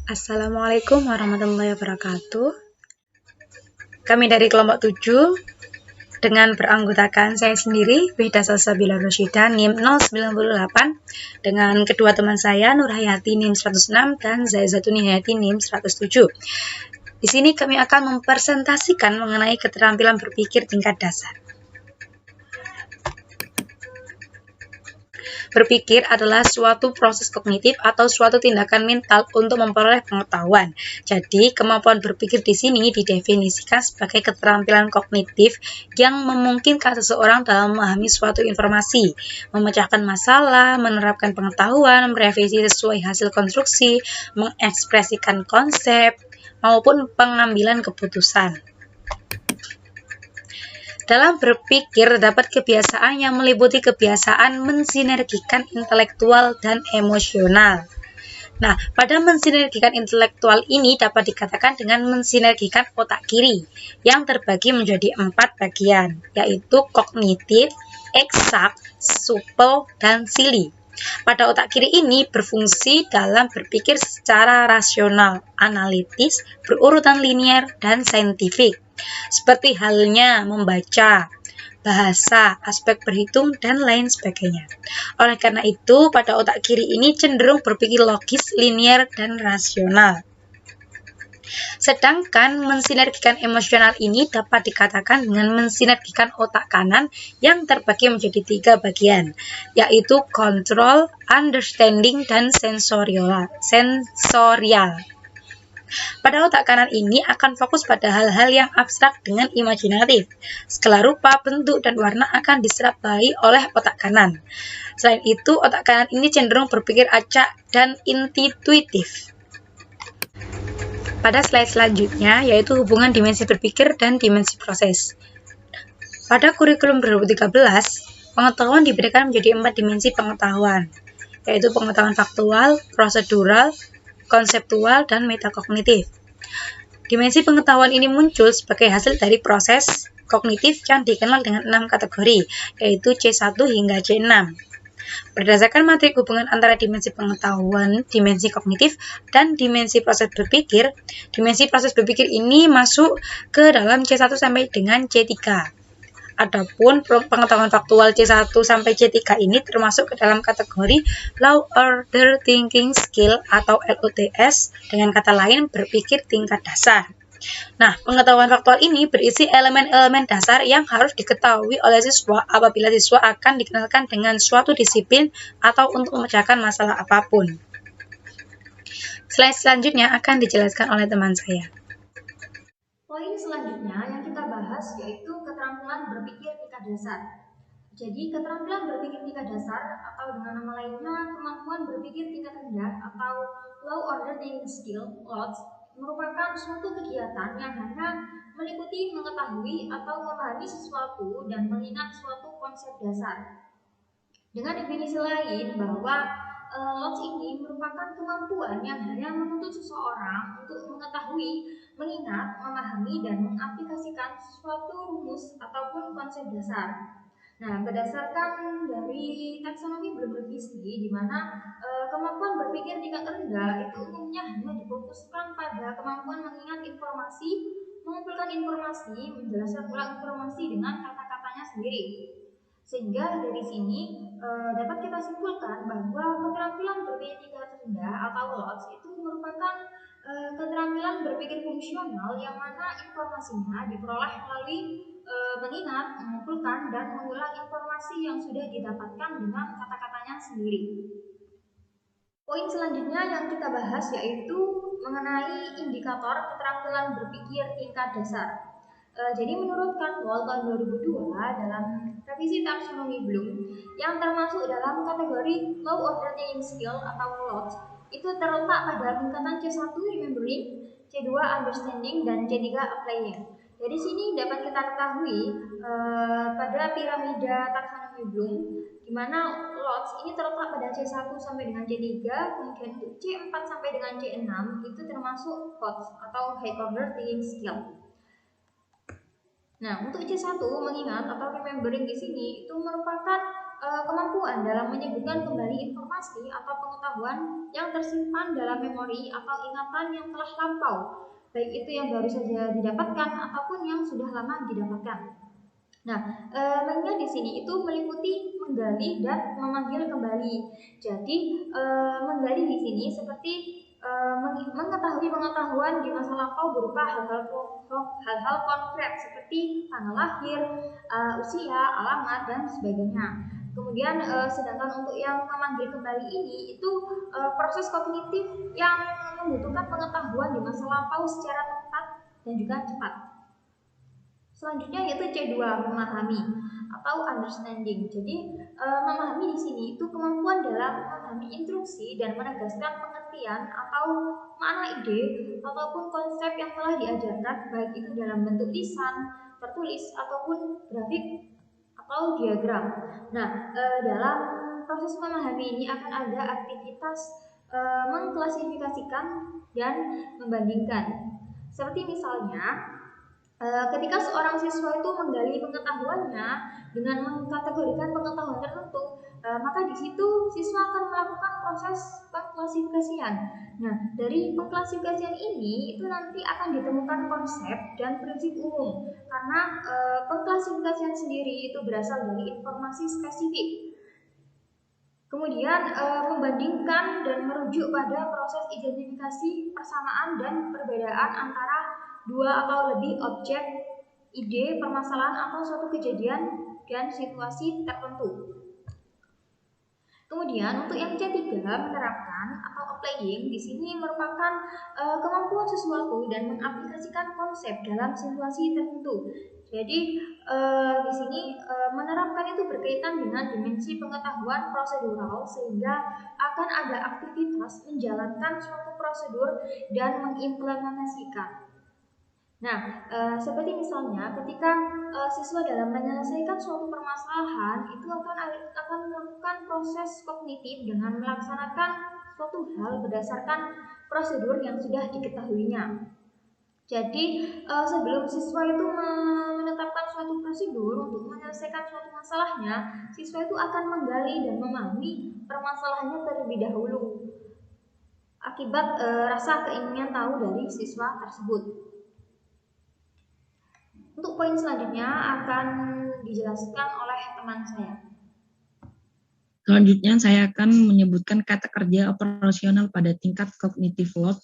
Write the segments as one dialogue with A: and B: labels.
A: Assalamualaikum warahmatullahi wabarakatuh. Kami dari kelompok 7 dengan beranggotakan saya sendiri, Wahida Salsabila Rosyida, NIM 098, dengan kedua teman saya, Nur Hayati NIM 106 dan Zaizatuni Hayati NIM 107. Di sini kami akan mempresentasikan mengenai keterampilan berpikir tingkat dasar. Berpikir adalah suatu proses kognitif atau suatu tindakan mental untuk memperoleh pengetahuan. Jadi, kemampuan berpikir di sini didefinisikan sebagai keterampilan kognitif yang memungkinkan seseorang dalam memahami suatu informasi, memecahkan masalah, menerapkan pengetahuan, merevisi sesuai hasil konstruksi, mengekspresikan konsep, maupun pengambilan keputusan. Dalam berpikir terdapat kebiasaan yang meliputi kebiasaan mensinergikan intelektual dan emosional. Nah, pada mensinergikan intelektual ini dapat dikatakan dengan mensinergikan otak kiri yang terbagi menjadi 4 bagian, yaitu kognitif, eksak, supel, dan sili. Pada otak kiri ini berfungsi dalam berpikir secara rasional, analitis, berurutan linier, dan saintifik. Seperti halnya membaca, bahasa, aspek berhitung, dan lain sebagainya. Oleh karena itu, pada otak kiri ini cenderung berpikir logis, linier, dan rasional. Sedangkan mensinergikan emosional ini dapat dikatakan dengan mensinergikan otak kanan yang terbagi menjadi 3 bagian, yaitu kontrol, understanding, dan sensorial. Pada otak kanan ini akan fokus pada hal-hal yang abstrak dengan imajinatif. Skala rupa, bentuk, dan warna akan diserap baik oleh otak kanan. Selain itu, otak kanan ini cenderung berpikir acak dan intuitif. Pada slide selanjutnya, yaitu hubungan dimensi berpikir dan dimensi proses. Pada kurikulum 2013, pengetahuan diberikan menjadi 4 dimensi pengetahuan, yaitu pengetahuan faktual, prosedural, konseptual, dan metakognitif. Dimensi pengetahuan ini muncul sebagai hasil dari proses kognitif yang dikenal dengan 6 kategori, yaitu C1 hingga C6. Berdasarkan matrik hubungan antara dimensi pengetahuan, dimensi kognitif, dan dimensi proses berpikir, dimensi proses berpikir ini masuk ke dalam C1 sampai dengan C3. Adapun pengetahuan faktual C1 sampai C3 ini termasuk ke dalam kategori Low Order Thinking Skill atau LOTS, dengan kata lain berpikir tingkat dasar. Nah, pengetahuan faktual ini berisi elemen-elemen dasar yang harus diketahui oleh siswa apabila siswa akan dikenalkan dengan suatu disiplin atau untuk memecahkan masalah apapun. Slide selanjutnya akan dijelaskan oleh teman saya.
B: Poin selanjutnya yang kita bahas yaitu keterampilan berpikir tingkat dasar. Jadi keterampilan berpikir tingkat dasar atau dengan nama lainnya kemampuan berpikir tingkat rendah atau low order thinking skill (LOTS) merupakan suatu kegiatan yang hanya meliputi mengetahui atau memahami sesuatu dan mengingat suatu konsep dasar. Dengan definisi lain bahwa LOTS ini merupakan kemampuan yang hanya menuntut seseorang untuk mengetahui, mengingat, memahami, dan mengaplikasikan suatu rumus ataupun konsep dasar. Nah, berdasarkan dari taksonomi Bloom revisi, di mana kemampuan berpikir tingkat rendah itu umumnya hanya difokuskan pada kemampuan mengingat informasi, mengumpulkan informasi, menjelaskan ulang informasi dengan kata-katanya sendiri. Sehingga dari sini dapat kita simpulkan bahwa keterampilan berpikir tingkat rendah atau LOTS itu merupakan keterampilan berpikir fungsional yang mana informasinya diperoleh melalui mengingat, mengumpulkan, dan mengulang informasi yang sudah didapatkan dengan kata-katanya sendiri. Poin selanjutnya yang kita bahas yaitu mengenai indikator keterampilan berpikir tingkat dasar. Jadi menurut Cantwell tahun 2002 dalam revisi taksonomi Bloom yang termasuk dalam kategori low order thinking skill atau LOTS itu terletak pada tingkatan C1 remembering, C2 understanding, dan C3 applying. Dari sini dapat kita ketahui pada piramida taksonomi Bloom di mana LOTS ini terletak pada C1 sampai dengan C3, kemudian untuk C4 sampai dengan C6 itu termasuk HOTS atau high order thinking skill. Nah, untuk C1 mengingat atau remembering di sini itu merupakan kemampuan dalam menyebutkan kembali informasi atau pengetahuan yang tersimpan dalam memori atau ingatan yang telah lampau, baik itu yang baru saja didapatkan ataupun yang sudah lama didapatkan. Nah, mainnya di sini itu meliputi menggali dan memanggil kembali. Jadi, menggali di sini seperti mengetahui pengetahuan di masa lampau berupa hal-hal konkret seperti tanggal lahir, usia, alamat dan sebagainya. Kemudian, sedangkan untuk yang memanggil kembali ini itu proses kognitif yang membutuhkan pengetahuan di masa lampau secara tepat dan juga cepat. Selanjutnya yaitu C2, memahami atau understanding. Jadi memahami di sini itu kemampuan dalam memahami instruksi dan menegaskan pengertian atau makna ide ataupun konsep yang telah diajarkan, baik itu dalam bentuk lisan, tertulis ataupun grafik atau diagram. Nah, dalam proses memahami ini akan ada aktivitas mengklasifikasikan dan membandingkan. Seperti misalnya ketika seorang siswa itu menggali pengetahuannya dengan mengkategorikan pengetahuan tertentu, maka di situ siswa akan melakukan proses pengklasifikasian. Nah, dari pengklasifikasian ini itu nanti akan ditemukan konsep dan prinsip umum, karena pengklasifikasian sendiri itu berasal dari informasi spesifik. Kemudian membandingkan dan merujuk pada proses identifikasi persamaan dan perbedaan antara dua atau lebih objek, ide, permasalahan atau suatu kejadian dan situasi tertentu. Kemudian untuk yang C3, menerapkan atau applying di sini merupakan kemampuan sesuatu dan mengaplikasikan konsep dalam situasi tertentu. Jadi di sini menerapkan itu berkaitan dengan dimensi pengetahuan prosedural, sehingga akan ada aktivitas menjalankan suatu prosedur dan mengimplementasikan. Nah, seperti misalnya ketika siswa dalam menyelesaikan suatu permasalahan itu akan melakukan proses kognitif dengan melaksanakan suatu hal berdasarkan prosedur yang sudah diketahuinya. Jadi sebelum siswa itu menetapkan suatu prosedur untuk menyelesaikan suatu masalahnya, siswa itu akan menggali dan memahami permasalahannya terlebih dahulu akibat rasa keinginan tahu dari siswa tersebut. Untuk poin selanjutnya akan dijelaskan oleh teman saya.
C: Selanjutnya saya akan menyebutkan kata kerja operasional pada tingkat cognitive load,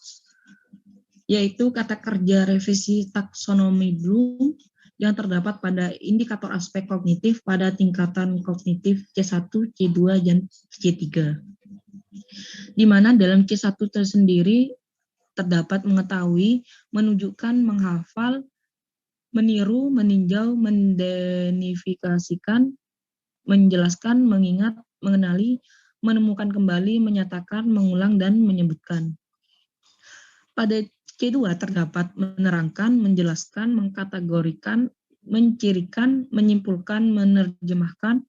C: yaitu kata kerja revisi taksonomi Bloom yang terdapat pada indikator aspek kognitif pada tingkatan kognitif C1, C2, dan C3. Di mana dalam C1 tersendiri terdapat mengetahui, menunjukkan, menghafal, meniru, meninjau, mendenifikasikan, menjelaskan, mengingat, mengenali, menemukan kembali, menyatakan, mengulang, dan menyebutkan. Pada C2 terdapat menerangkan, menjelaskan, mengkategorikan, mencirikan, menyimpulkan, menerjemahkan,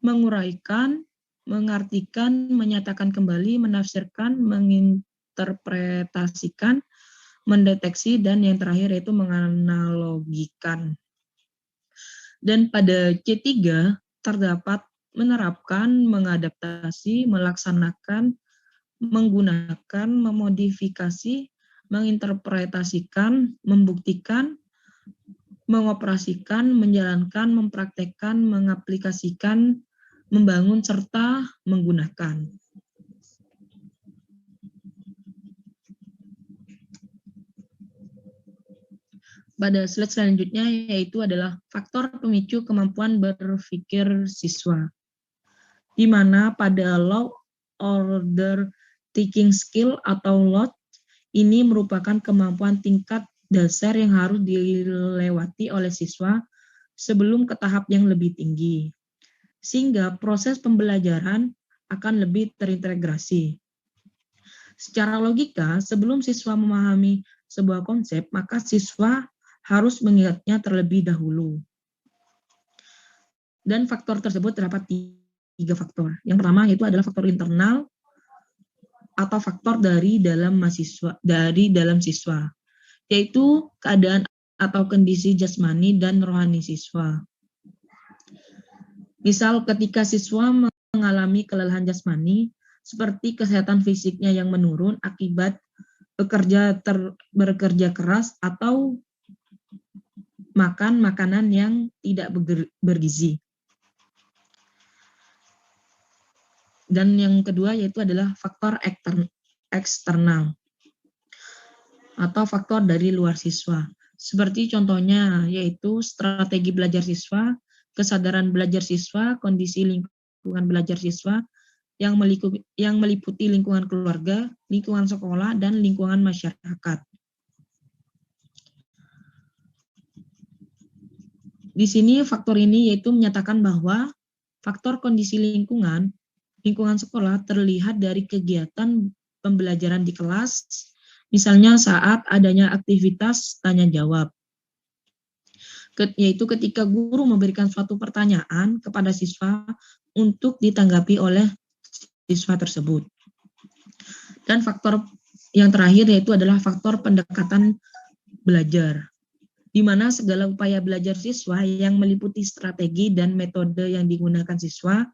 C: menguraikan, mengartikan, menyatakan kembali, menafsirkan, menginterpretasikan, mendeteksi, dan yang terakhir yaitu menganalogikan. Dan pada C3 terdapat menerapkan, mengadaptasi, melaksanakan, menggunakan, memodifikasi, menginterpretasikan, membuktikan, mengoperasikan, menjalankan, mempraktekkan, mengaplikasikan, membangun, serta menggunakan. Pada slide selanjutnya yaitu adalah faktor pemicu kemampuan berpikir siswa. Di mana pada low order thinking skill atau LOT ini merupakan kemampuan tingkat dasar yang harus dilewati oleh siswa sebelum ke tahap yang lebih tinggi. Sehingga proses pembelajaran akan lebih terintegrasi. Secara logika, sebelum siswa memahami sebuah konsep, maka siswa harus mengingatnya terlebih dahulu. Dan faktor tersebut terdapat 3 faktor. Yang pertama yaitu adalah faktor internal atau faktor dari dalam siswa, yaitu keadaan atau kondisi jasmani dan rohani siswa. Misal ketika siswa mengalami kelelahan jasmani, seperti kesehatan fisiknya yang menurun akibat bekerja keras atau makan makanan yang tidak bergizi. Dan yang kedua yaitu adalah faktor eksternal atau faktor dari luar siswa. Seperti contohnya yaitu strategi belajar siswa, kesadaran belajar siswa, kondisi lingkungan belajar siswa yang meliputi lingkungan keluarga, lingkungan sekolah, dan lingkungan masyarakat. Di sini faktor ini yaitu menyatakan bahwa faktor kondisi lingkungan sekolah terlihat dari kegiatan pembelajaran di kelas, misalnya saat adanya aktivitas tanya jawab. Yaitu ketika guru memberikan suatu pertanyaan kepada siswa untuk ditanggapi oleh siswa tersebut. Dan faktor yang terakhir yaitu adalah faktor pendekatan belajar, di mana segala upaya belajar siswa yang meliputi strategi dan metode yang digunakan siswa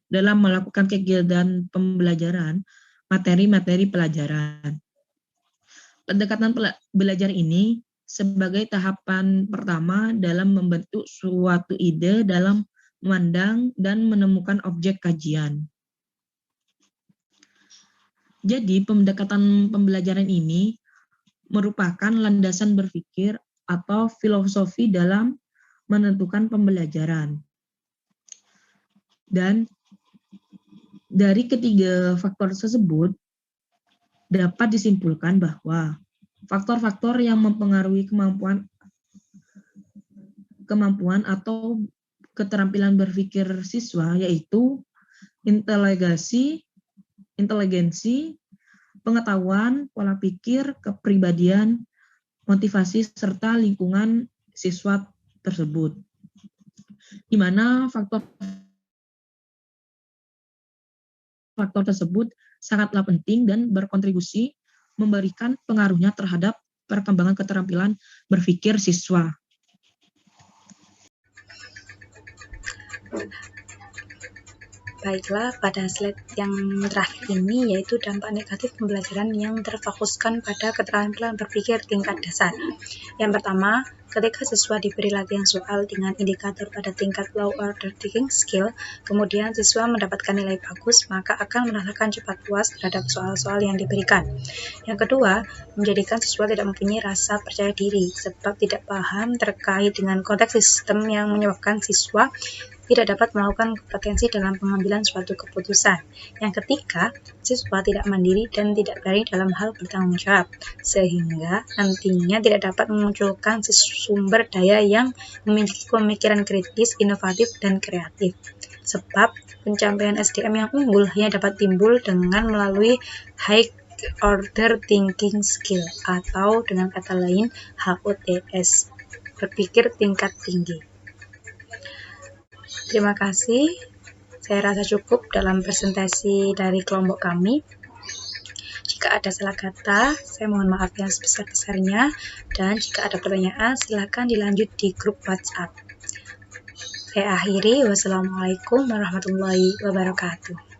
C: dalam melakukan kegiatan pembelajaran, materi-materi pelajaran. Pendekatan belajar ini sebagai tahapan pertama dalam membentuk suatu ide dalam memandang dan menemukan objek kajian. Jadi, pendekatan pembelajaran ini merupakan landasan berpikir atau filosofi dalam menentukan pembelajaran. Dan dari ketiga faktor tersebut, dapat disimpulkan bahwa faktor-faktor yang mempengaruhi kemampuan atau keterampilan berpikir siswa yaitu inteligensi, pengetahuan, pola pikir, kepribadian, motivasi, serta lingkungan siswa tersebut. Di mana faktor tersebut sangatlah penting dan berkontribusi memberikan pengaruhnya terhadap perkembangan keterampilan berpikir siswa.
A: Baiklah, pada slide yang terakhir ini yaitu dampak negatif pembelajaran yang terfokuskan pada keterampilan berpikir tingkat dasar. Yang pertama, ketika siswa diberi latihan soal dengan indikator pada tingkat low order thinking skill, kemudian siswa mendapatkan nilai bagus, maka akan merasakan cepat puas terhadap soal-soal yang diberikan. Yang kedua, menjadikan siswa tidak mempunyai rasa percaya diri, sebab tidak paham terkait dengan konteks sistem yang menyebabkan siswa tidak dapat melakukan kompetensi dalam pengambilan suatu keputusan. Yang ketiga, siswa tidak mandiri dan tidak berani dalam hal bertanggung jawab, sehingga nantinya tidak dapat memunculkan sumber daya yang memiliki pemikiran kritis, inovatif, dan kreatif. Sebab pencapaian SDM yang unggul hanya dapat timbul dengan melalui high order thinking skill atau dengan kata lain HOTS, berpikir tingkat tinggi. Terima kasih, saya rasa cukup dalam presentasi dari kelompok kami. Jika ada salah kata, saya mohon maaf yang sebesar-besarnya, dan jika ada pertanyaan, silakan dilanjut di grup WhatsApp. Saya akhiri, wassalamualaikum warahmatullahi wabarakatuh.